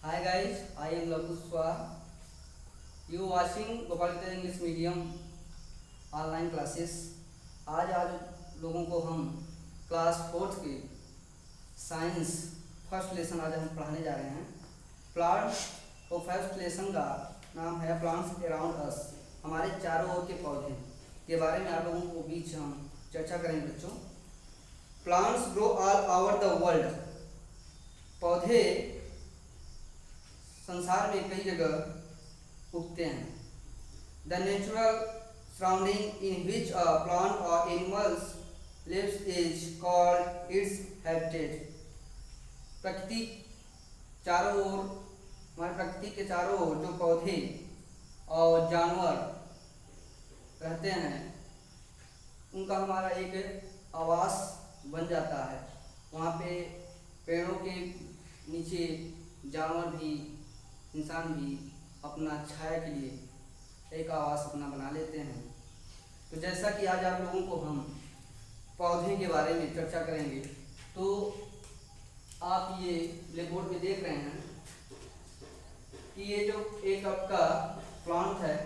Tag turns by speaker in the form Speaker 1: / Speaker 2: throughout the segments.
Speaker 1: Hi guys, I am Lakuswa. You watching Gopalita English Medium online classes. आज लोगों को हम क्लास फोर्थ के साइंस फर्स्ट लेसन आज हम पढ़ाने जा रहे हैं। प्लांट्स और फर्स्ट लेसन का नाम है प्लांट्स अराउंड अस। हमारे चारों ओर के पौधे के बारे में आप लोगों को बीच हम चर्चा करेंगे बच्चों। Plants grow all over the world. पौधे संसार में कई जगह उगते हैं। The natural surrounding in which a plant or animals lives is called its habitat। प्रकृति चारों ओर, हमारे प्रकृति के चारों ओर जो पौधे और जानवर रहते हैं उनका हमारा एक आवास बन जाता है। वहाँ पे पेड़ों के नीचे जानवर भी, इंसान भी अपना छाया के लिए एक आवास अपना बना लेते हैं। तो जैसा कि आज आप लोगों को हम पौधे के बारे में चर्चा करेंगे, तो आप ये ब्लैक बोर्ड में देख रहे हैं कि ये जो एक आपका प्लांट है,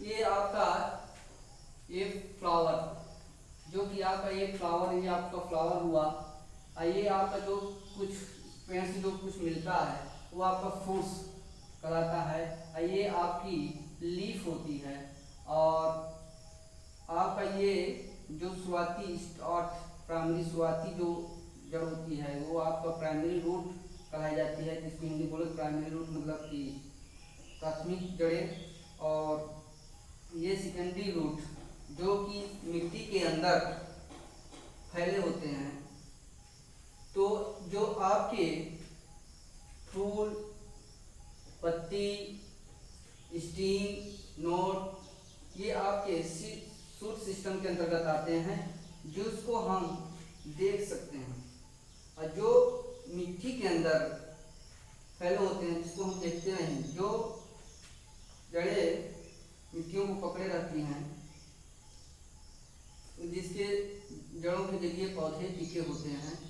Speaker 1: ये आपका ये फ्लावर, जो कि आपका ये फ्लावर, ये आपका फ्लावर हुआ। ये आपका जो कुछ पेड़ से जो कुछ मिलता है वो आपका फ्रूट्स कहलाता है। ये आपकी लीफ होती है और आपका ये जो शुरुआती स्टार्ट प्राइमरी शुरुआती जो जड़ होती है वो आपका प्राइमरी रूट कहलाई जाती है, जिसको हिंदी बोले प्राइमरी रूट मतलब कि प्राथमिक जड़ें। और ये सेकेंडरी रूट जो कि मिट्टी के अंदर फैले होते हैं। तो जो आपके फूल, पत्ती, स्टीम, नोट, ये आपके शूट सिस्टम के अंतर्गत आते हैं, जिसको हम देख सकते हैं। और जो मिट्टी के अंदर फैले होते हैं जिसको हम देखते नहीं, जो जड़ें मिट्टियों को पकड़े रहती हैं, जिसके जड़ों के जरिए पौधे टिके होते हैं,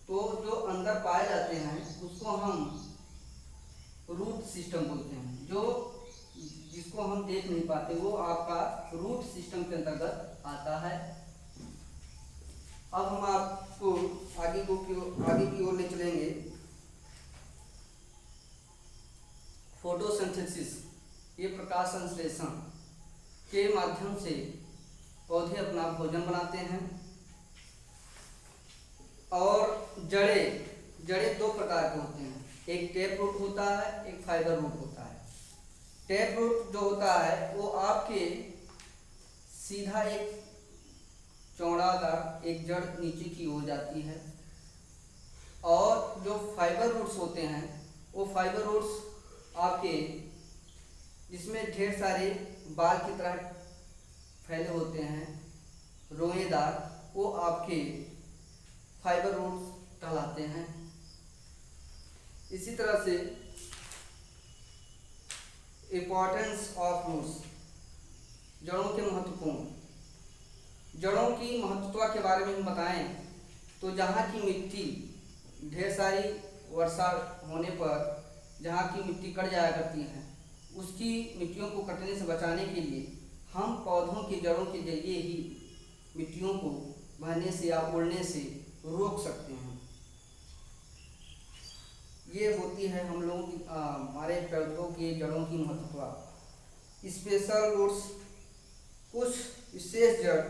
Speaker 1: तो जो अंदर पाए जाते हैं उसको हम रूट सिस्टम बोलते हैं। जो जिसको हम देख नहीं पाते वो आपका रूट सिस्टम के अंतर्गत आता है। अब हम आपको आगे की ओर ले चलेंगे। फोटोसिंथेसिस, ये प्रकाश संश्लेषण के माध्यम से पौधे अपना भोजन बनाते हैं। और जड़ें दो प्रकार के होते हैं, एक टेप रूट होता है, एक फाइबर रूट होता है। टेप रूट जो होता है वो आपके सीधा एक चौड़ादार एक जड़ नीचे की ओर जाती है। और जो फाइबर रूट्स होते हैं वो फाइबर रूट्स आपके जिसमें ढेर सारे बाल की तरह फैले होते हैं, रोएदार, वो आपके फाइबर रूट्स कहलाते हैं। इसी तरह से इम्पोर्टेंस ऑफ रूट्स, जड़ों के महत्वपूर्ण, जड़ों की महत्वता के बारे में हम बताएं तो जहाँ की मिट्टी ढेर सारी वर्षा होने पर जहाँ की मिट्टी कट जाया करती है, उसकी मिट्टियों को कटने से बचाने के लिए हम पौधों की जड़ों के जरिए ही मिट्टियों को बहने से या उड़ने से रोक सकते हैं। ये होती है हम लोगों की हमारे पौधों की जड़ों की महत्वता। स्पेशल रूट्स, कुछ विशेष जड़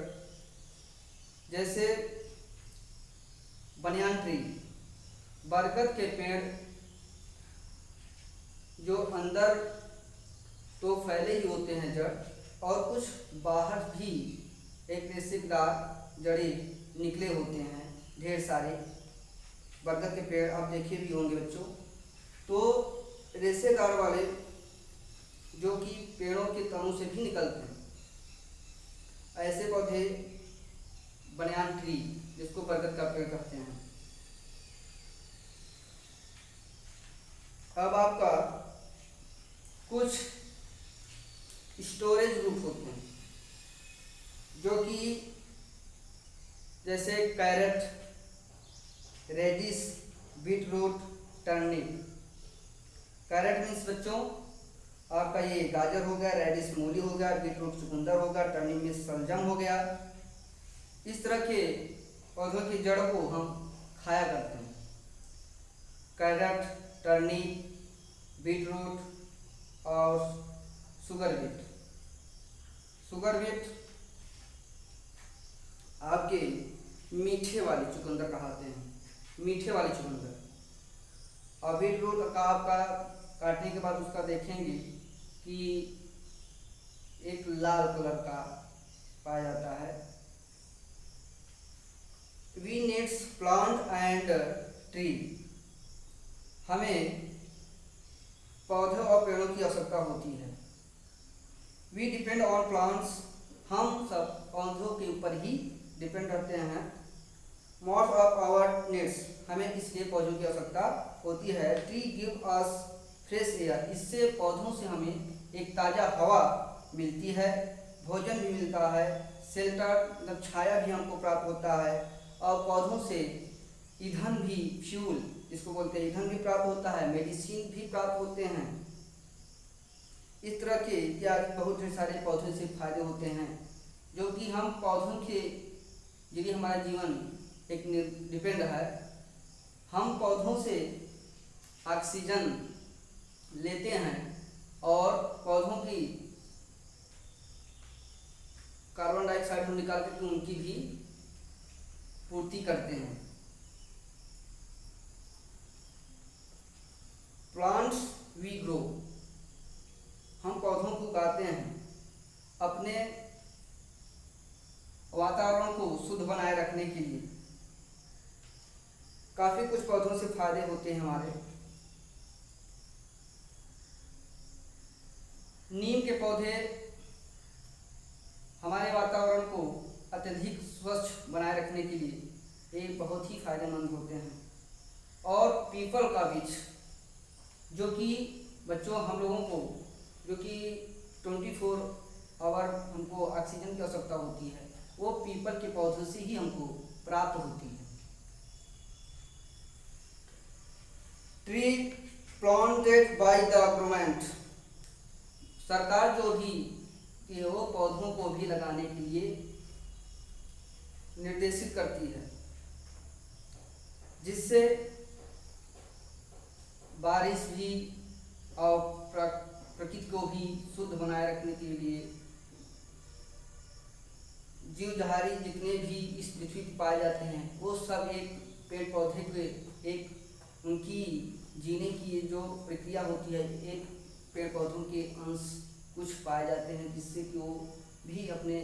Speaker 1: जैसे बनियान ट्री, बरगद के पेड़, जो अंदर तो फैले ही होते हैं जड़, और कुछ बाहर भी एक रेशेदार जड़ें निकले होते हैं ढेर सारे। बरगद के पेड़ आप देखे भी होंगे बच्चों। तो रेशेदार वाले जो कि पेड़ों के तनों से भी निकलते हैं, ऐसे पौधे बनियान ट्री, जिसको बरगद का पेड़ कहते हैं। अब आपका कुछ स्टोरेज रूट होते हैं, जो कि जैसे carrot, radish, beet root, turnip. Carrot means बच्चों आपका ये गाजर हो गया, रेडिश मूली हो गया, बीट रूट चुकंदर हो गया, टर्निप मीन्स शलजम हो गया। इस तरह के पौधों की जड़ को हम खाया करते हैं। कैरेट, टर्निप, बीट रूट और शुगर बीट। शुगर बीट आपके मीठे वाले चुकंदर कहते हैं, मीठे वाले चुकंदर। और बीट रूट का आपका काटने के बाद उसका देखेंगे कि एक लाल कलर का पाया जाता है। We needs plant and tree. हमें पौधों और पेड़ों की आवश्यकता होती है। We depend on plants. हम सब पौधों के ऊपर ही डिपेंड रहते हैं। Most of our needs. हमें इसलिए पौधों की आवश्यकता होती है। Tree give us fresh air. इससे पौधों से हमें एक ताज़ा हवा मिलती है, भोजन भी मिलता है, शेल्टर मतलब छाया भी हमको प्राप्त होता है, और पौधों से ईंधन भी, फ्यूल जिसको बोलते हैं, ईंधन भी प्राप्त होता है, मेडिसिन भी प्राप्त होते हैं। इस तरह के इत्यादि बहुत ढेर सारे पौधों से फायदे होते हैं, जो कि हम पौधों के जरिए हमारा जीवन एक डिपेंड है। हम पौधों से ऑक्सीजन लेते हैं और पौधों की कार्बन डाइऑक्साइड हम निकाल करके उनकी भी पूर्ति करते हैं। Plants we grow. हम पौधों को उगाते हैं अपने वातावरण को शुद्ध बनाए रखने के लिए। काफी कुछ पौधों से फायदे होते हैं हमारे। नीम के पौधे हमारे वातावरण को अत्यधिक स्वच्छ बनाए रखने के लिए एक बहुत ही फायदेमंद होते हैं। और पीपल का वृक्ष, जो कि बच्चों हम लोगों को, जो कि 24 आवर हमको ऑक्सीजन की आवश्यकता होती है, वो पीपल के पौधों से ही हमको प्राप्त होती है। Tree planted by the government. सरकार जो भी कि वो पौधों को भी लगाने के लिए निर्देशित करती है, जिससे बारिश भी और प्रकृति को भी शुद्ध बनाए रखने के लिए जीव जहारी जितने भी इस पृथ्वी पर पाए जाते हैं, वो सब एक पेड़ पौधे के एक उनकी जीने की जो प्रक्रिया होती है, एक पेड़ पौधों के अंश कुछ पाए जाते हैं, जिससे कि वो भी अपने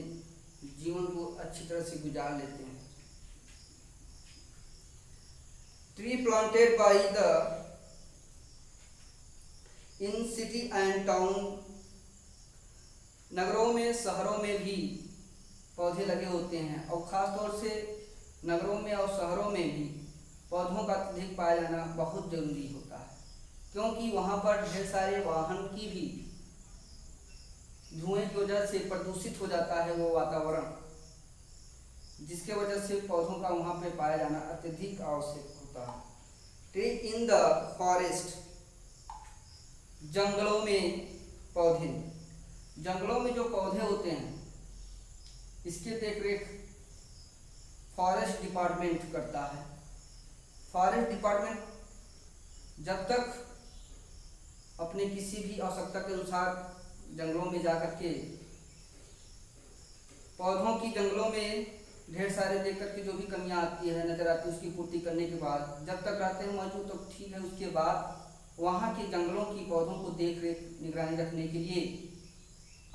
Speaker 1: जीवन को अच्छी तरह से गुजार लेते हैं। Tree planted by the in city and town. नगरों में, शहरों में भी पौधे लगे होते हैं, और ख़ास तौर से नगरों में और शहरों में भी पौधों का अत्यधिक पाया जाना बहुत जरूरी होता है, क्योंकि वहाँ पर ढेर सारे वाहन की भी धुएं की वजह से प्रदूषित हो जाता है वो वातावरण, जिसके वजह से पौधों का वहाँ पे पाया जाना अत्यधिक आवश्यक होता है। Tree in the forest. जंगलों में पौधे। जंगलों में जो पौधे होते हैं, इसकी देखरेख फॉरेस्ट डिपार्टमेंट करता है। फॉरेस्ट डिपार्टमेंट जब तक अपने किसी भी आवश्यकता के अनुसार जंगलों में जाकर के पौधों की, जंगलों में ढेर सारे देख करके जो भी कमियां आती है, नजर आती है, उसकी पूर्ति करने के बाद जब तक रहते हैं मौजूद तो ठीक है। उसके बाद वहाँ के जंगलों की पौधों को देख रेख निगरानी रखने के लिए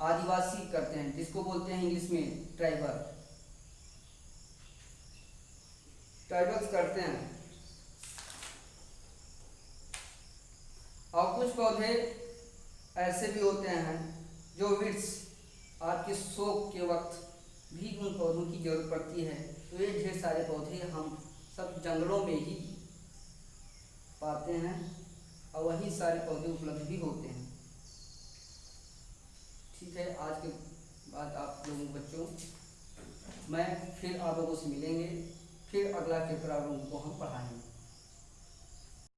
Speaker 1: आदिवासी करते हैं, जिसको बोलते हैं इंग्लिश में ट्राइबल्स करते हैं। और कुछ पौधे ऐसे भी होते हैं जो वृक्ष आपके शोक के वक्त भी उन पौधों की जरूरत पड़ती है। तो ये ढेर सारे पौधे हम सब जंगलों में ही पाते हैं, और वही सारे पौधे उपलब्ध भी होते हैं। ठीक है, आज के बाद आप लोगों बच्चों, मैं फिर आप लोगों से मिलेंगे, फिर अगला चैप्टर आप लोगों को हम पढ़ाएंगे।